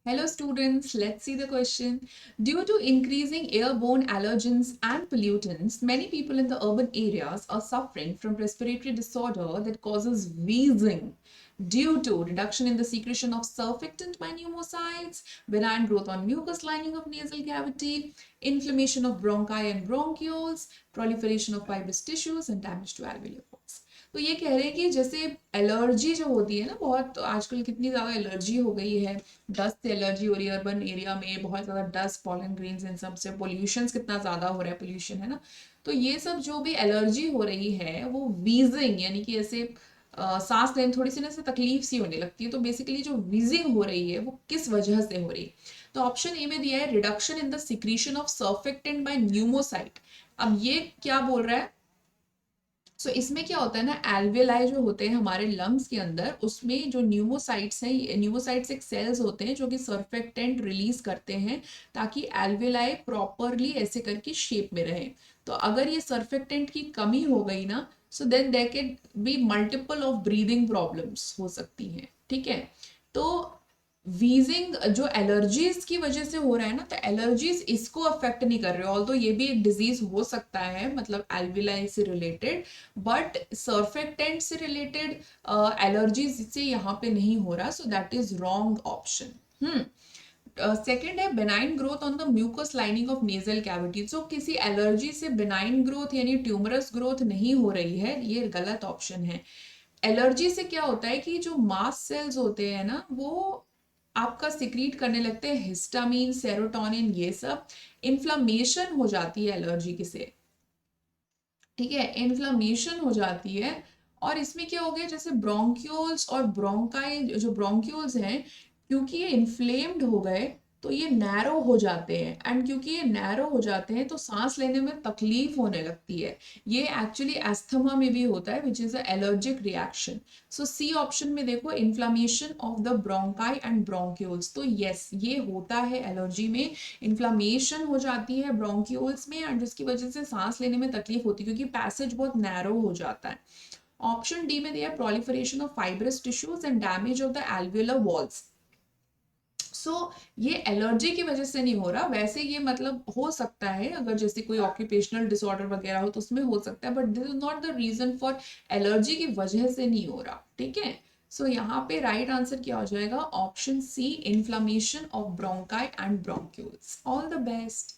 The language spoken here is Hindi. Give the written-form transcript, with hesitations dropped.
Hello students, let's see the question. Due to increasing airborne allergens and pollutants, many people in the urban areas are suffering from respiratory disorder that causes wheezing due to reduction in the secretion of surfactant by pneumocytes, benign growth on mucous lining of nasal cavity, inflammation of bronchi and bronchioles, proliferation of fibrous tissues and damage to alveolar folds. तो ये कह रहे हैं कि जैसे एलर्जी जो होती है ना, बहुत तो आजकल कितनी ज़्यादा एलर्जी हो गई है, डस्ट से एलर्जी हो रही है अर्बन एरिया में, बहुत ज़्यादा डस्ट पॉलन ग्रेन्स इन सब से, पोल्यूशन कितना ज़्यादा हो रहा है, पोल्यूशन है ना, तो ये सब जो भी एलर्जी हो रही है वो वीजिंग यानी कि ऐसे सांस लेने थोड़ी सी ना ऐसे तकलीफ सी होने लगती है। तो बेसिकली जो वीजिंग हो रही है वो किस वजह से हो रही है, तो ऑप्शन ए में दिया है reduction in the secretion of surfactant by pneumocyte. अब ये क्या बोल रहा है, सो इसमें क्या होता है ना, एल्वेलाई जो होते हैं हमारे लंग्स के अंदर, उसमें जो न्यूमोसाइट्स हैं, न्यूमोसाइट्स एक सेल्स होते हैं जो कि सर्फेक्टेंट रिलीज करते हैं ताकि एल्वेलाई प्रॉपरली ऐसे करके शेप में रहे। तो अगर ये सर्फेक्टेंट की कमी हो गई ना, so then there can be multiple of breathing problems हो सकती हैं। ठीक है, तो वीजिंग जो एलर्जीज की वजह से हो रहा है ना, तो एलर्जीज इसको अफेक्ट नहीं कर रहे, ऑल्दो ये भी एक डिजीज हो सकता है, मतलब एल्विलाई से रिलेटेड, बट सर्फेक्टेंट से रिलेटेड एलर्जीज से यहाँ पे नहीं हो रहा, so that is wrong option. Second है benign growth on the mucus lining of nasal cavity. So किसी एलर्जी से बेनाइन ग्रोथ यानी ट्यूमरस ग्रोथ नहीं हो रही है, ये गलत ऑप्शन है। एलर्जी से क्या होता है कि जो मास्ट सेल्स होते हैं ना, वो आपका सिक्रीट करने लगते हैं हिस्टामिन, सेरोटोनिन, ये सब। इन्फ्लामेशन हो जाती है एलर्जी से, ठीक है, इन्फ्लामेशन हो जाती है। और इसमें क्या हो गया, जैसे ब्रोंक्यूल्स और ब्रोंकाई, जो ब्रोंक्यूल्स हैं, क्योंकि ये इन्फ्लेम्ड हो गए तो ये नैरो हो जाते हैं, एंड क्योंकि ये नैरो हो जाते हैं तो सांस लेने में तकलीफ होने लगती है। ये एक्चुअली एस्थमा में भी होता है, which is a allergic reaction. So C option में देखो, inflammation of the bronchi and bronchioles, तो यस ये होता है एलर्जी में, इन्फ्लामेशन हो जाती है ब्रोंक्यूल्स में, एंड जिसकी वजह से सांस लेने में तकलीफ होती है क्योंकि पैसेज बहुत नैरो हो जाता है। ऑप्शन डी में दिया proliferation of fibrous tissues and damage of the alveolar walls. So ये एलर्जी की वजह से नहीं हो रहा, वैसे ये मतलब हो सकता है अगर जैसे कोई ऑक्यूपेशनल डिसऑर्डर वगैरह हो तो उसमें हो सकता है, but this is not the reason for, allergy की वजह से नहीं हो रहा। ठीक है, सो यहाँ पे राइट आंसर क्या हो जाएगा, option C, inflammation of bronchi and bronchioles. All the best.